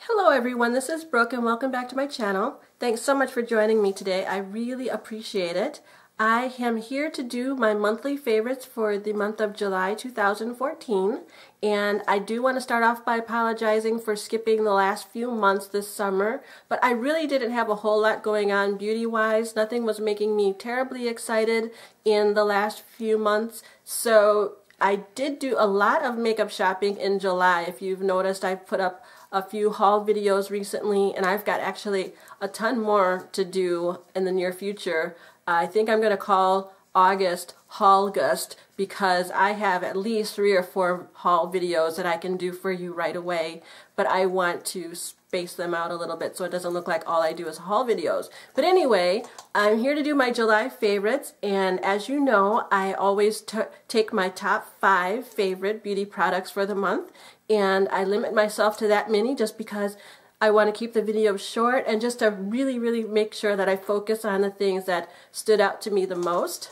Hello everyone, this is Brooke and welcome back to my channel. Thanks so much for joining me today. I really appreciate it. I am here to do my monthly favorites for the month of July 2014, and I do want to start off by apologizing for skipping the last few months this summer, but I really didn't have a whole lot going on beauty-wise. Nothing was making me terribly excited in the last few months, so I did do a lot of makeup shopping in July. If you've noticed, I've put up a few haul videos recently, and I've got actually a ton more to do in the near future. I think I'm going to call August Haulgust because I have at least 3 or 4 haul videos that I can do for you right away, but I want to space them out a little bit so it doesn't look like all I do is haul videos. But anyway, I'm here to do my July favorites, and as you know, I always take my top 5 favorite beauty products for the month, and I limit myself to that many just because I want to keep the video short and just to really make sure that I focus on the things that stood out to me the most.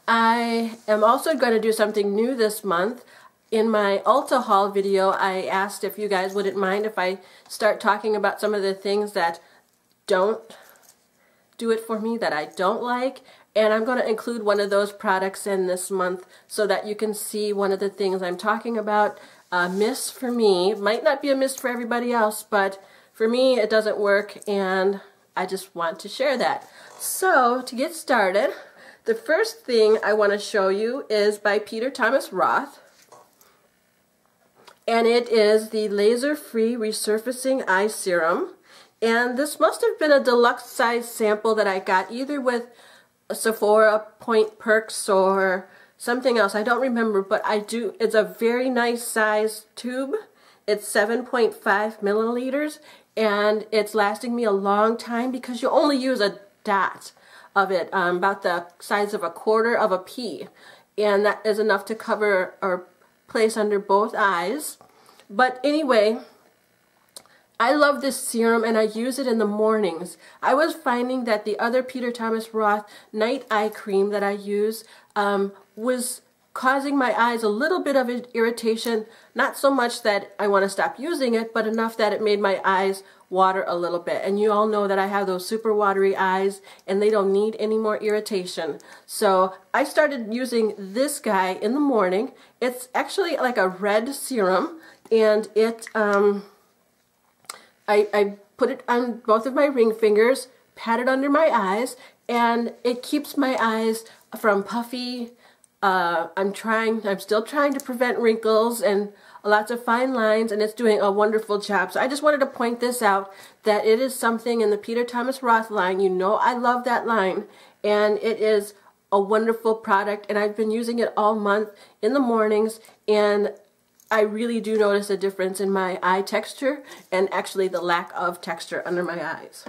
I am also going to do something new this month. In my Ulta haul video, I asked if you guys wouldn't mind if I start talking about some of the things that don't do it for me, that I don't like, and I'm going to include one of those products in this month so that you can see one of the things I'm talking about. A miss for me, might not be a miss for everybody else, but for me it doesn't work, and I just want to share that. So to get started, the first thing I want to show you is by Peter Thomas Roth, and it is the laser-free resurfacing eye serum. And this must have been a deluxe size sample that I got either with Sephora Point Perks or something else. I don't remember, but it's a very nice size tube. It's 7.5 milliliters, and it's lasting me a long time because you only use a dot of it, about the size of a quarter of a pea, and that is enough to cover or place under both eyes. But anyway, I love this serum and I use it in the mornings. I was finding that the other Peter Thomas Roth night eye cream that I use was causing my eyes a little bit of irritation, not so much that I want to stop using it, but enough that it made my eyes water a little bit. And you all know that I have those super watery eyes and they don't need any more irritation. So I started using this guy in the morning. It's actually like a red serum, and it I put it on both of my ring fingers, pat it under my eyes, and it keeps my eyes from puffy. I'm still trying to prevent wrinkles and lots of fine lines, and it's doing a wonderful job. So I just wanted to point this out, that it is something in the Peter Thomas Roth line. You know I love that line, and it is a wonderful product, and I've been using it all month in the mornings, and I really do notice a difference in my eye texture and actually the lack of texture under my eyes.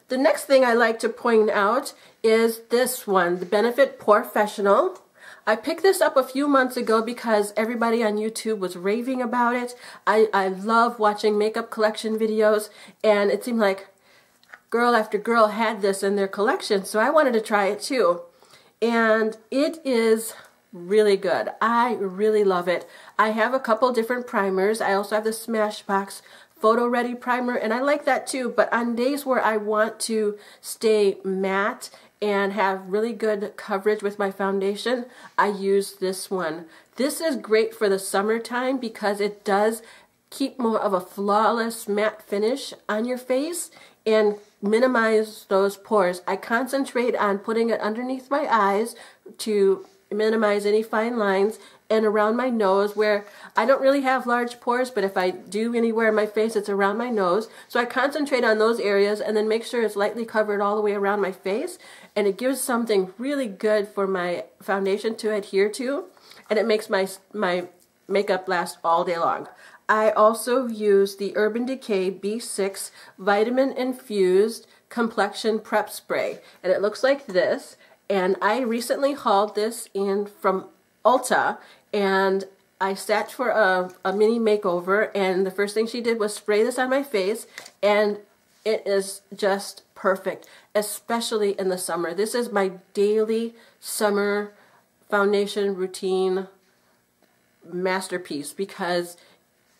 The next thing I like to point out is this one, the Benefit POREfessional. I picked this up a few months ago because everybody on YouTube was raving about it. I love watching makeup collection videos, and it seemed like girl after girl had this in their collection, so I wanted to try it too. And it is really good. I really love it. I have a couple different primers. I also have the Smashbox Photo Ready primer, and I like that too, but on days where I want to stay matte and have really good coverage with my foundation, I use this one. This is great for the summertime because it does keep more of a flawless matte finish on your face and minimize those pores. I concentrate on putting it underneath my eyes to minimize any fine lines, and around my nose, where I don't really have large pores, but if I do anywhere in my face, it's around my nose. So I concentrate on those areas and then make sure it's lightly covered all the way around my face, and it gives something really good for my foundation to adhere to, and it makes my makeup last all day long. I also use the Urban Decay B6 Vitamin Infused Complexion Prep Spray, and it looks like this. And I recently hauled this in from Ulta, and I sat for a mini makeover, and the first thing she did was spray this on my face, and it is just perfect, especially in the summer. This is my daily summer foundation routine masterpiece because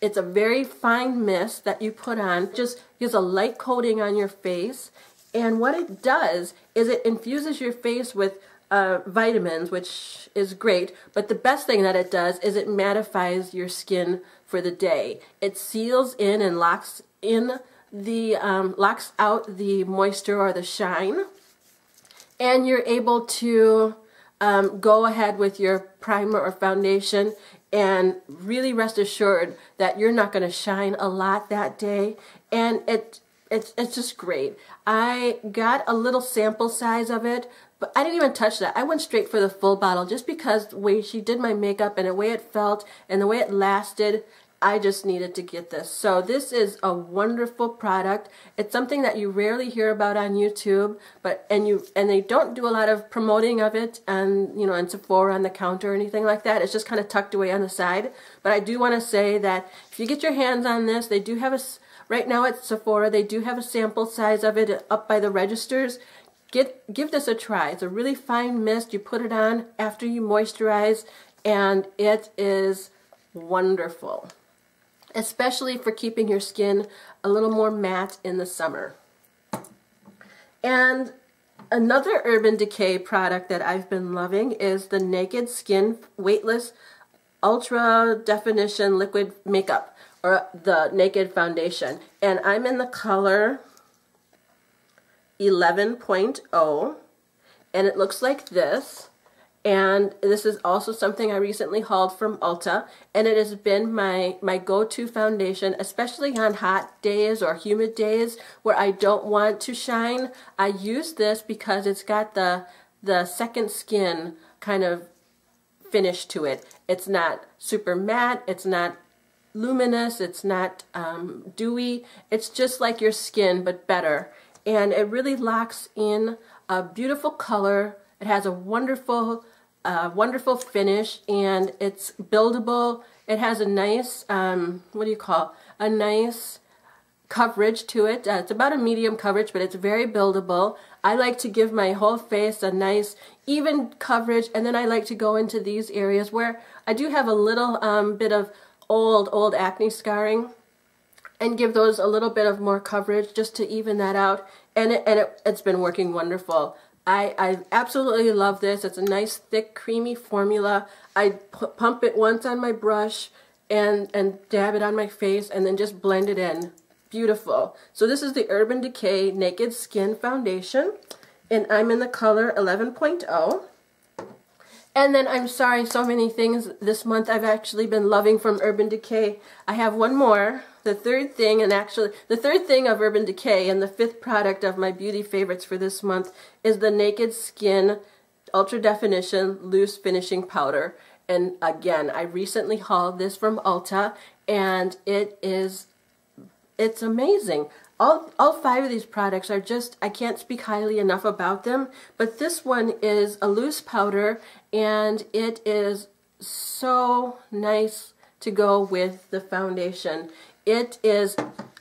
It's a very fine mist that you put on. Just gives a light coating on your face. And what it does is it infuses your face with vitamins, which is great. But the best thing that it does is it mattifies your skin for the day. It seals in and locks out the moisture or the shine. And you're able to go ahead with your primer or foundation and really rest assured that you're not going to shine a lot that day. And it's just great. I got a little sample size of it, but I didn't even touch that. I went straight for the full bottle just because the way she did my makeup and the way it felt and the way it lasted, I just needed to get this. So this is a wonderful product. It's something that you rarely hear about on YouTube, and they don't do a lot of promoting of it and in Sephora on the counter or anything like that. It's just kind of tucked away on the side. But I do want to say that if you get your hands on this, they do have right now at Sephora, they do have a sample size of it up by the registers. Give this a try. It's a really fine mist. You put it on after you moisturize, and it is wonderful, especially for keeping your skin a little more matte in the summer. And another Urban Decay product that I've been loving is the Naked Skin Weightless Ultra Definition Liquid Makeup, or the Naked Foundation. And I'm in the color 11.0, and it looks like this. And this is also something I recently hauled from Ulta, and it has been my go-to foundation, especially on hot days or humid days where I don't want to shine. I use this because it's got the second skin kind of finish to it. It's not super matte, it's not luminous, it's not dewy. It's just like your skin, but better. And it really locks in a beautiful color. It has a wonderful finish, and it's buildable. It has a nice, a nice coverage to it. It's about a medium coverage, but it's very buildable. I like to give my whole face a nice, even coverage, and then I like to go into these areas where I do have a little bit of old acne scarring, and give those a little bit of more coverage just to even that out, and it's been working wonderful. I absolutely love this. It's a nice, thick, creamy formula. I pump it once on my brush and dab it on my face and then just blend it in. Beautiful. So this is the Urban Decay Naked Skin Foundation, and I'm in the color 11.0. And then, I'm sorry, so many things this month I've actually been loving from Urban Decay. I have one more. The third thing of Urban Decay, and the fifth product of my beauty favorites for this month, is the Naked Skin Ultra Definition Loose Finishing Powder. And again, I recently hauled this from Ulta, and it's amazing. All five of these products are just, I can't speak highly enough about them, but this one is a loose powder, and it is so nice to go with the foundation. It is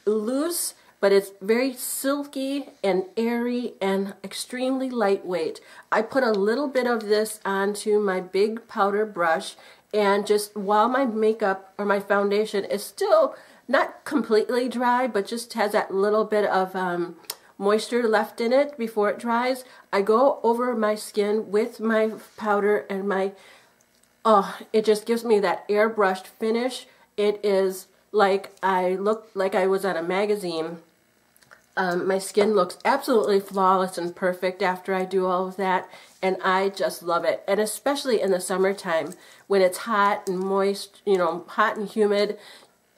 loose, but it's very silky and airy and extremely lightweight. I put a little bit of this onto my big powder brush, and just while my makeup or my foundation is still not completely dry, but just has that little bit of moisture left in it before it dries, I go over my skin with my powder, and it just gives me that airbrushed finish. It is like I look like I was on a magazine. My skin looks absolutely flawless and perfect after I do all of that, and I just love it. And especially in the summertime when it's hot and moist, hot and humid,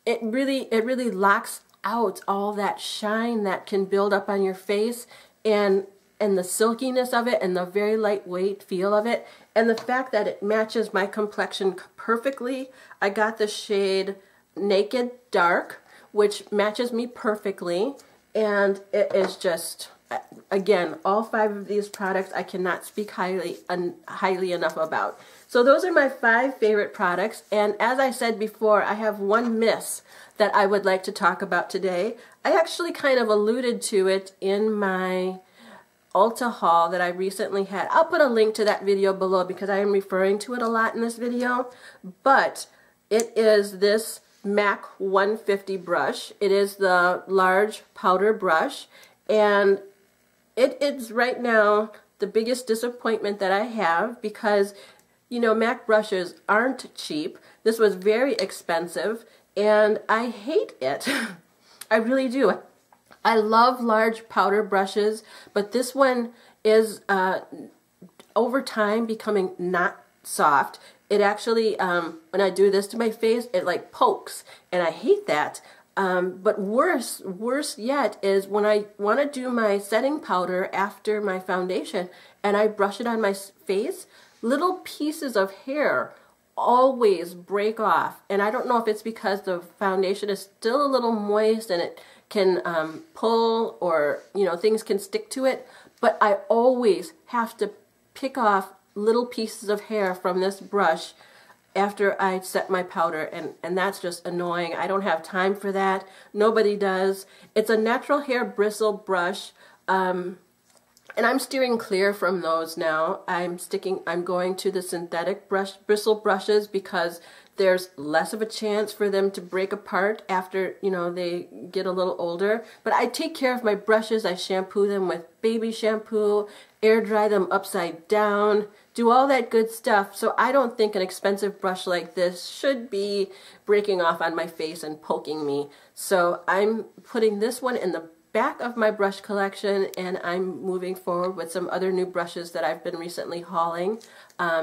it really locks out all that shine that can build up on your face, and the silkiness of it, and the very lightweight feel of it, and the fact that it matches my complexion perfectly. I got the shade Naked Dark, which matches me perfectly, and it is just, again, all five of these products I cannot speak highly enough about. So those are my 5 favorite products, and as I said before, I have one miss that I would like to talk about today. I actually kind of alluded to it in my Ulta haul that I recently had. I'll put a link to that video below because I am referring to it a lot in this video, but it is this MAC 150 brush. It is the large powder brush, and it is right now the biggest disappointment that I have because, you know, MAC brushes aren't cheap. This was very expensive, and I hate it. I really do. I love large powder brushes, but this one is over time becoming not soft. It actually, when I do this to my face, it like pokes, and I hate that. But worse yet is when I want to do my setting powder after my foundation and I brush it on my face, little pieces of hair always break off. And I don't know if it's because the foundation is still a little moist and it can pull, or, you know, things can stick to it, but I always have to pick off little pieces of hair from this brush after I set my powder, and that's just annoying. I don't have time for that. Nobody does. It's a natural hair bristle brush, and I'm steering clear from those now. I'm going to the synthetic bristle brushes because there's less of a chance for them to break apart after, you know, they get a little older. But I take care of my brushes. I shampoo them with baby shampoo, air dry them upside down, do all that good stuff. So I don't think an expensive brush like this should be breaking off on my face and poking me. So I'm putting this one in the back of my brush collection, and I'm moving forward with some other new brushes that I've been recently hauling.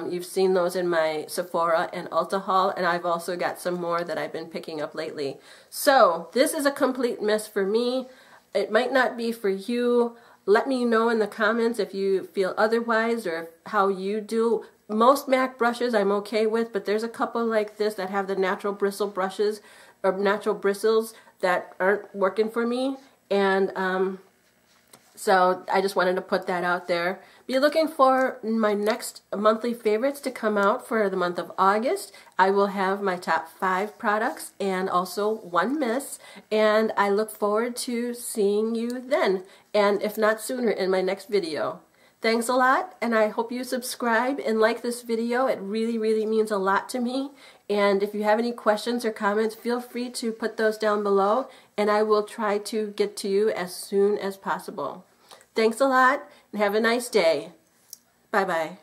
You've seen those in my Sephora and Ulta haul, and I've also got some more that I've been picking up lately. So this is a complete mess for me. It might not be for you. Let me know in the comments if you feel otherwise or how you do. Most MAC brushes I'm okay with, but there's a couple like this that have the natural bristle brushes or natural bristles that aren't working for me. And so I just wanted to put that out there. Be looking for my next monthly favorites to come out for the month of August. I will have my top 5 products and also 1 miss. And I look forward to seeing you then, and if not sooner, in my next video. Thanks a lot, and I hope you subscribe and like this video. It really, really means a lot to me. And if you have any questions or comments, feel free to put those down below, and I will try to get to you as soon as possible. Thanks a lot, and have a nice day. Bye-bye.